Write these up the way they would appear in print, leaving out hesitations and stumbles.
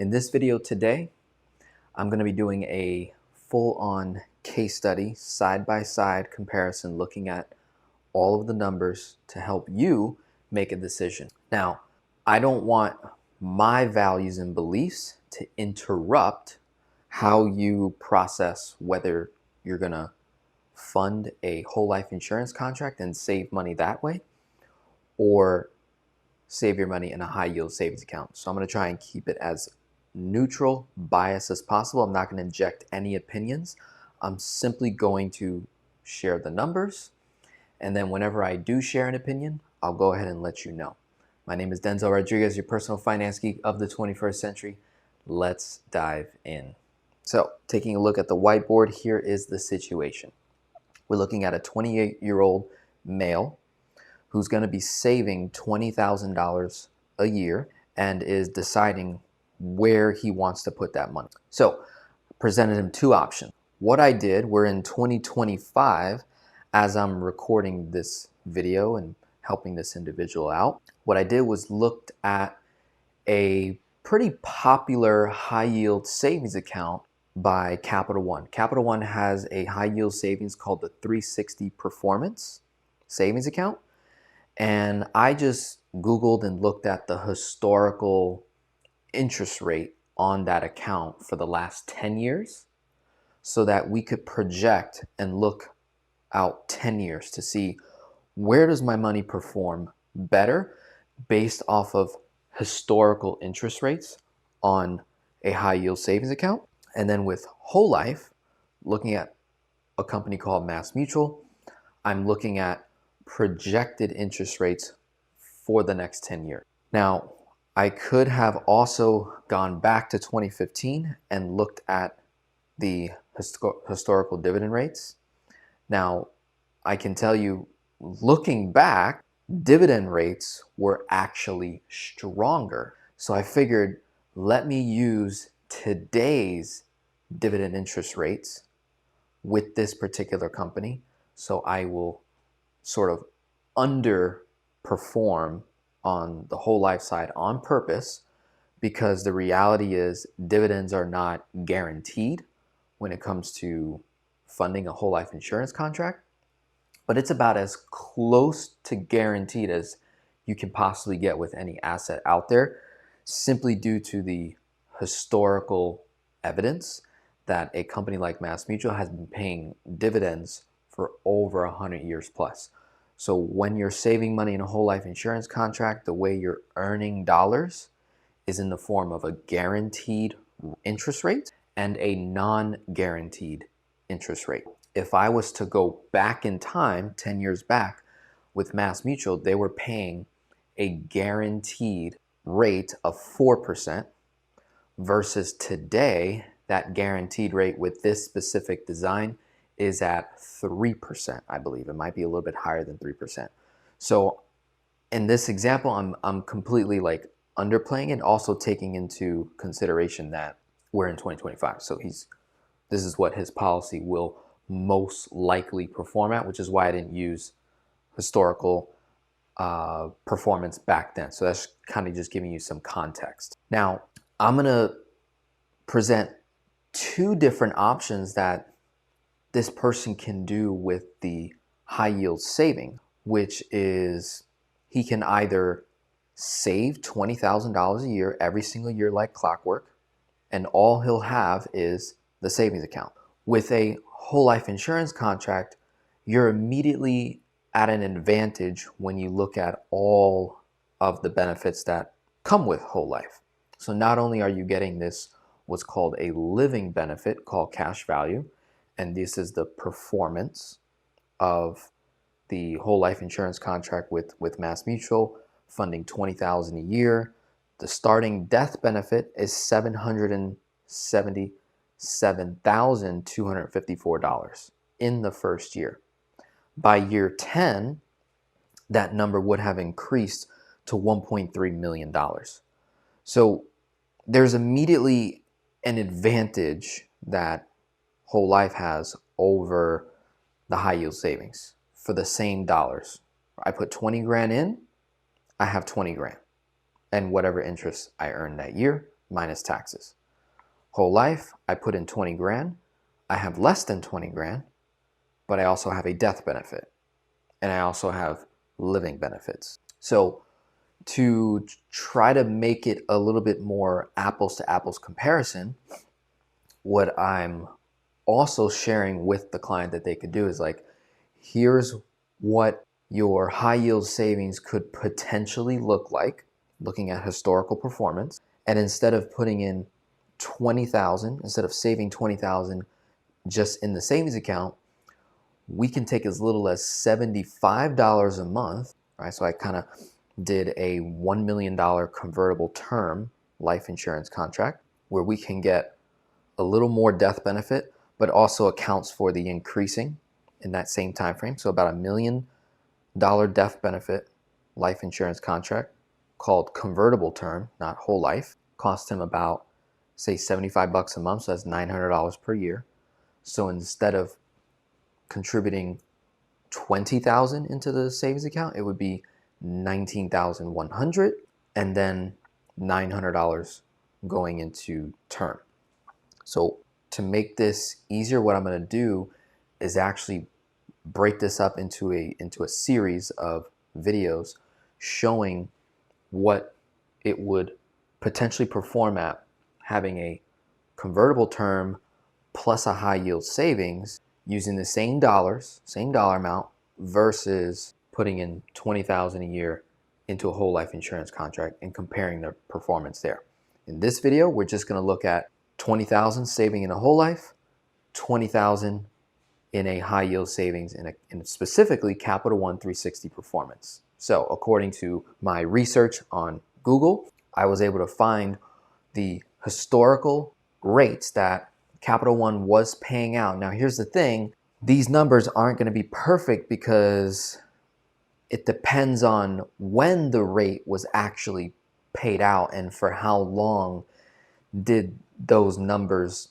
In this video today, I'm going to be doing a full-on case study, side-by-side comparison, looking at all of the numbers to help you make a decision. Now, I don't want my values and beliefs to interrupt how you process whether you're going to fund a whole life insurance contract and save money that way, or save your money in a high yield savings account. So I'm going to try and keep it as neutral, biased as possible. I'm not going to inject any opinions. I'm simply going to share the numbers. And then whenever I do share an opinion, I'll go ahead and let you know. My name is Denzel Rodriguez, your personal finance geek of the 21st century. Let's dive in. So taking a look at the whiteboard, here is the situation. We're looking at a 28-year-old male who's going to be saving $20,000 a year and is deciding where he wants to put that money. So presented him two options. What I did, we're in 2025 as I'm recording this video and helping this individual out. What I did was looked at a pretty popular high yield savings account by Capital One. Capital One has a high yield savings called the 360 Performance Savings Account. And I just Googled and looked at the historical interest rate on that account for the last 10 years so that we could project and look out 10 years to see where does my money perform better based off of historical interest rates on a high yield savings account. And then with whole life, looking at a company called MassMutual, I'm looking at projected interest rates for the next 10 years. Now, I could have also gone back to 2015 and looked at the historical dividend rates. Now, I can tell you, looking back, dividend rates were actually stronger. So I figured, let me use today's dividend interest rates with this particular company. So I will sort of underperform on the whole life side on purpose, because the reality is dividends are not guaranteed when it comes to funding a whole life insurance contract, but it's about as close to guaranteed as you can possibly get with any asset out there, simply due to the historical evidence that a company like MassMutual has been paying dividends for over 100 years plus. So when you're saving money in a whole life insurance contract, the way you're earning dollars is in the form of a guaranteed interest rate and a non-guaranteed interest rate. If I was to go back in time, 10 years back, with MassMutual, they were paying a guaranteed rate of 4%, versus today, that guaranteed rate with this specific design is at 3%, I believe. It might be a little bit higher than 3%. So in this example, I'm completely like underplaying it, also taking into consideration that we're in 2025. So this is what his policy will most likely perform at, which is why I didn't use historical performance back then. So that's kind of just giving you some context. Now, I'm gonna present two different options that this person can do with the high yield saving, which is he can either save $20,000 a year every single year like clockwork, and all he'll have is the savings account. With a whole life insurance contract, you're immediately at an advantage when you look at all of the benefits that come with whole life. So not only are you getting this, what's called a living benefit called cash value, and this is the performance of the whole life insurance contract with MassMutual, funding $20,000 a year. The starting death benefit is $777,254 in the first year. By year 10, that number would have increased to $1.3 million. So there's immediately an advantage that whole life has over the high yield savings for the same dollars. I put 20 grand in, I have 20 grand and whatever interest I earn that year. minus taxes. Whole life, I put in 20 grand. I have less than 20 grand, but I also have a death benefit. And I also have living benefits. So to try to make it a little bit more apples to apples comparison, what I'm also sharing with the client that they could do is like, here's what your high yield savings could potentially look like, looking at historical performance. And instead of putting in 20,000, instead of saving 20,000 just in the savings account, we can take as little as $75 a month, right? So I kind of did a $1 million convertible term life insurance contract where we can get a little more death benefit, but also accounts for the increasing in that same time frame. So about $1 million death benefit life insurance contract called convertible term, not whole life, cost him about, say, $75 a month. So that's $900 per year. So instead of contributing 20,000 into the savings account, it would be 19,100 and then $900 going into term. So to make this easier, what I'm going to do is actually break this up into a series of videos showing what it would potentially perform at having a convertible term plus a high yield savings using the same dollars, same dollar amount versus putting in 20,000 a year into a whole life insurance contract and comparing the performance there. In this video, we're just going to look at 20,000 saving in a whole life, 20,000 in a high yield savings in specifically Capital One 360 performance. So according to my research on Google, I was able to find the historical rates that Capital One was paying out. Now here's the thing, these numbers aren't going to be perfect because it depends on when the rate was actually paid out and for how long did those numbers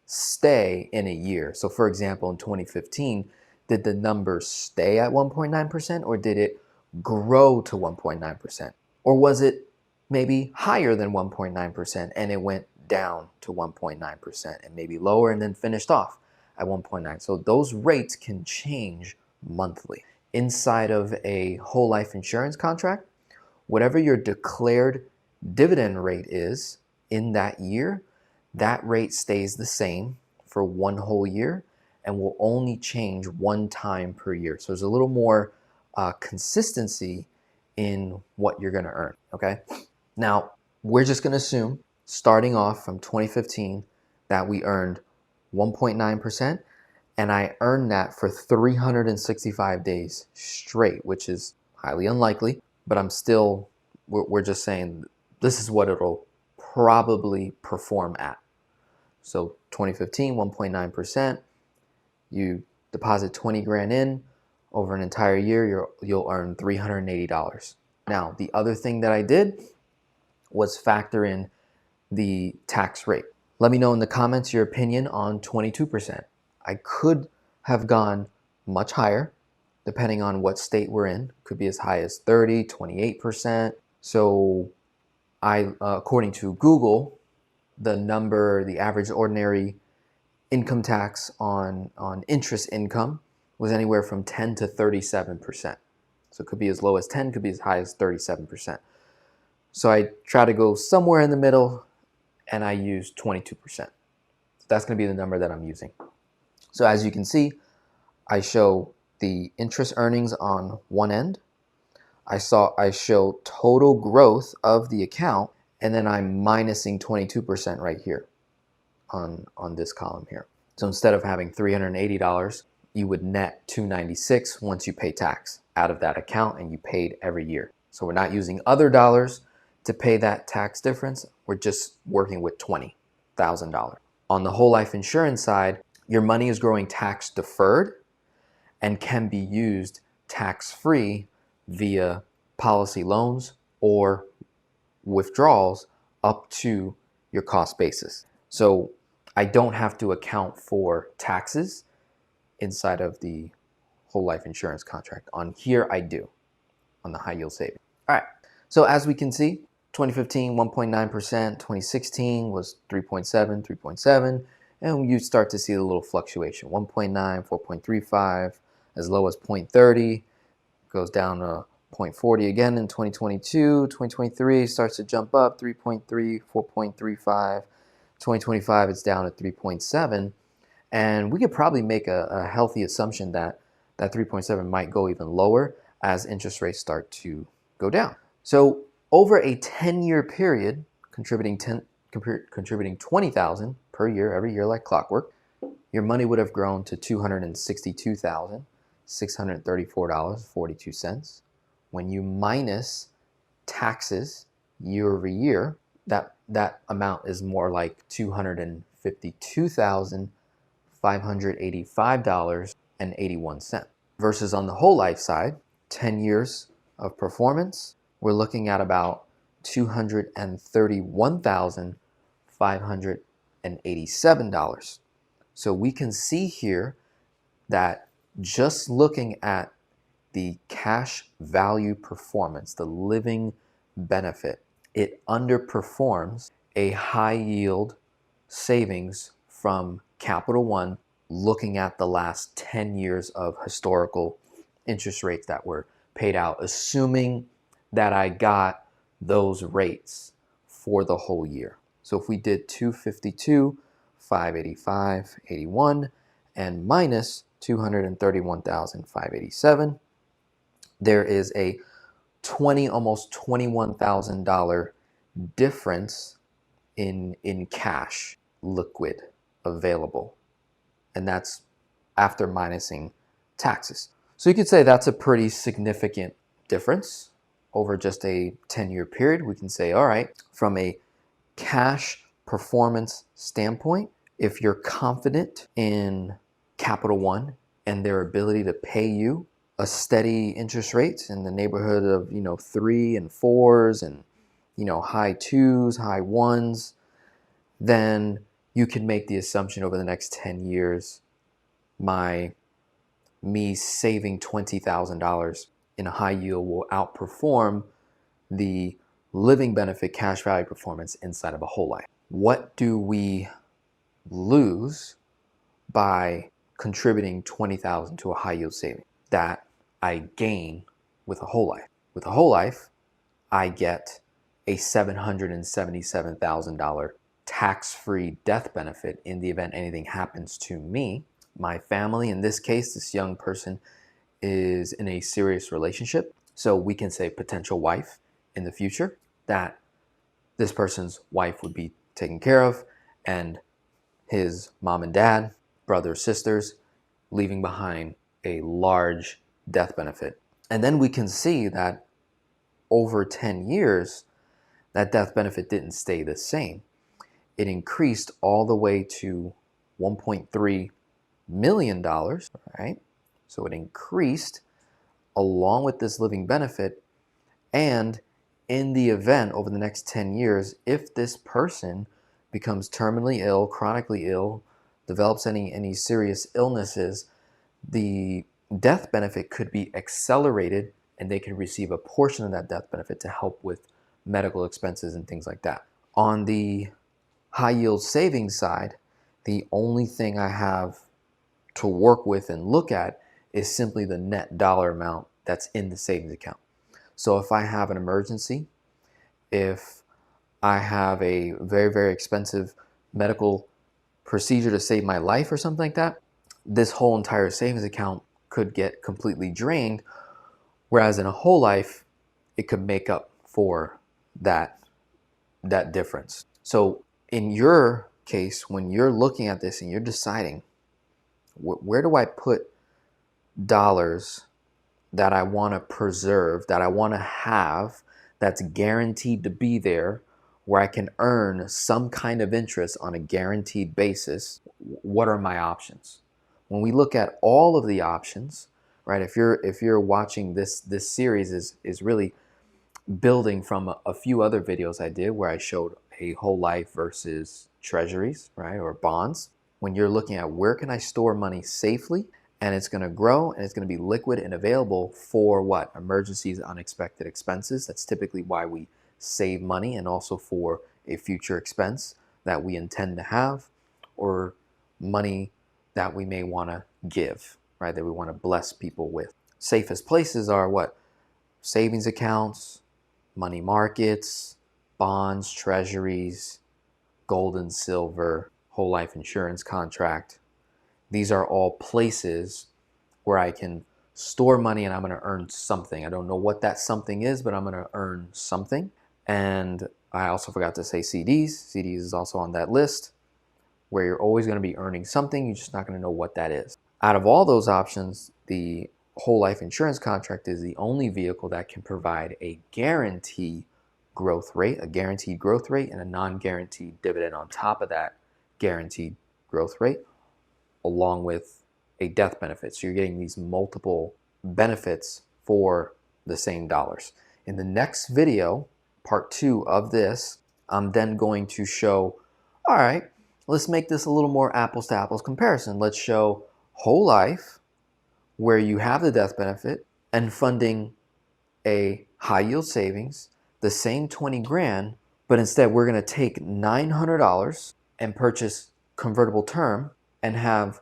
stay in a year. So for example, in 2015, did the numbers stay at 1.9% or did it grow to 1.9%? Or was it maybe higher than 1.9% and it went down to 1.9% and maybe lower and then finished off at 1.9? So those rates can change monthly. Inside of a whole life insurance contract, whatever your declared dividend rate is in that year, that rate stays the same for one whole year and will only change one time per year. So there's a little more consistency in what you're going to earn, okay? Now, we're just going to assume, starting off from 2015, that we earned 1.9%, and I earned that for 365 days straight, which is highly unlikely, but we're just saying this is what it'll probably perform at. So 2015, 1.9%, you deposit 20 grand in, over an entire year, you'll earn $380. Now, the other thing that I did was factor in the tax rate. Let me know in the comments your opinion on 22%. I could have gone much higher, depending on what state we're in. Could be as high as 30, 28%. So according to Google, the average ordinary income tax on interest income was anywhere from 10 to 37%. So it could be as low as 10, could be as high as 37%. So I try to go somewhere in the middle and I use 22%. So that's going to be the number that I'm using. So as you can see, I show the interest earnings on one end. I show total growth of the account, and then I'm minusing 22% right here on this column here. So instead of having $380, you would net $296 once you pay tax out of that account, and you paid every year. So we're not using other dollars to pay that tax difference. We're just working with $20,000. On the whole life insurance side, your money is growing tax deferred and can be used tax-free via policy loans or withdrawals up to your cost basis. So I don't have to account for taxes inside of the whole life insurance contract. On here, I do, on the high yield savings. All right, so as we can see, 2015, 1.9%, 2016 was 3.7, 3.7, and you start to see the little fluctuation, 1.9, 4.35, as low as 0.30, goes down to 0.40 again in 2022, 2023 starts to jump up, 3.3, 4.35, 2025 it's down at 3.7, and we could probably make a healthy assumption that that 3.7 might go even lower as interest rates start to go down. So over a 10-year period, contributing 20,000 per year, every year like clockwork, your money would have grown to $262,634.42. When you minus taxes year over year, that amount is more like $252,585.81. Versus on the whole life side, 10 years of performance, we're looking at about $231,587. So we can see here that just looking at the cash value performance, the living benefit, it underperforms a high yield savings from Capital One looking at the last 10 years of historical interest rates that were paid out, assuming that I got those rates for the whole year. So if we did 252, 585, 81, and minus 231,587, there is a almost $21,000 difference in cash, liquid, available. And that's after minusing taxes. So you could say that's a pretty significant difference over just a 10-year period. We can say, all right, from a cash performance standpoint, if you're confident in Capital One and their ability to pay you a steady interest rate in the neighborhood of 3 and 4s and high 2s, high 1s, then you can make the assumption over the next 10 years, me saving $20,000 in a high yield will outperform the living benefit cash value performance inside of a whole life. What do we lose by contributing $20,000 to a high yield saving that I gain with a whole life? With a whole life, I get a $777,000 tax-free death benefit in the event anything happens to me, my family. In this case, this young person is in a serious relationship. So we can say potential wife in the future, that this person's wife would be taken care of, and his mom and dad, brothers, sisters, leaving behind a large death benefit. And then we can see that over 10 years, that death benefit didn't stay the same. It increased all the way to $1.3 million, right? So it increased along with this living benefit. And in the event over the next 10 years, if this person becomes terminally ill, chronically ill, develops any serious illnesses, the death benefit could be accelerated and they can receive a portion of that death benefit to help with medical expenses and things like that. On the high yield savings side, the only thing I have to work with and look at is simply the net dollar amount that's in the savings account. So if I have an emergency, if I have a very, very expensive medical procedure to save my life or something like that, this whole entire savings account could get completely drained. Whereas in a whole life, it could make up for that difference. So in your case, when you're looking at this and you're deciding, where do I put dollars that I want to preserve, that I want to have, that's guaranteed to be there, where I can earn some kind of interest on a guaranteed basis, what are my options? When we look at all of the options, right? If you're watching this series is really building from a few other videos I did where I showed a whole life versus treasuries, right? Or bonds. When you're looking at where can I store money safely and it's going to grow and it's going to be liquid and available for what? Emergencies, unexpected expenses. That's typically why we save money and also for a future expense that we intend to have, or money that we may want to give, right? That we want to bless people with. Safest places are what? Savings accounts, money markets, bonds, treasuries, gold and silver, whole life insurance contract. These are all places where I can store money and I'm going to earn something. I don't know what that something is, but I'm going to earn something. And I also forgot to say CDs. CDs is also on that list, where you're always going to be earning something. You're just not going to know what that is. Out of all those options, the whole life insurance contract is the only vehicle that can provide a guaranteed growth rate, and a non-guaranteed dividend on top of that guaranteed growth rate, along with a death benefit. So you're getting these multiple benefits for the same dollars. In the next video, part 2 of this, I'm then going to show, all right, let's make this a little more apples to apples comparison. Let's show whole life, where you have the death benefit, and funding a high yield savings, the same 20 grand, but instead we're going to take $900 and purchase convertible term and have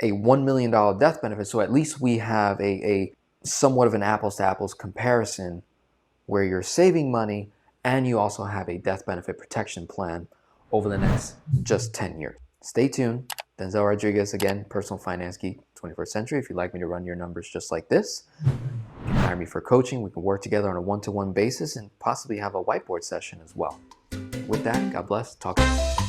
a $1 million death benefit. So at least we have a somewhat of an apples to apples comparison where you're saving money and you also have a death benefit protection plan over the next just 10 years. Stay tuned. Denzel Rodriguez again, Personal Finance Geek, 21st Century. If you'd like me to run your numbers just like this, you can hire me for coaching. We can work together on a one-to-one basis and possibly have a whiteboard session as well. With that, God bless. Talk to you.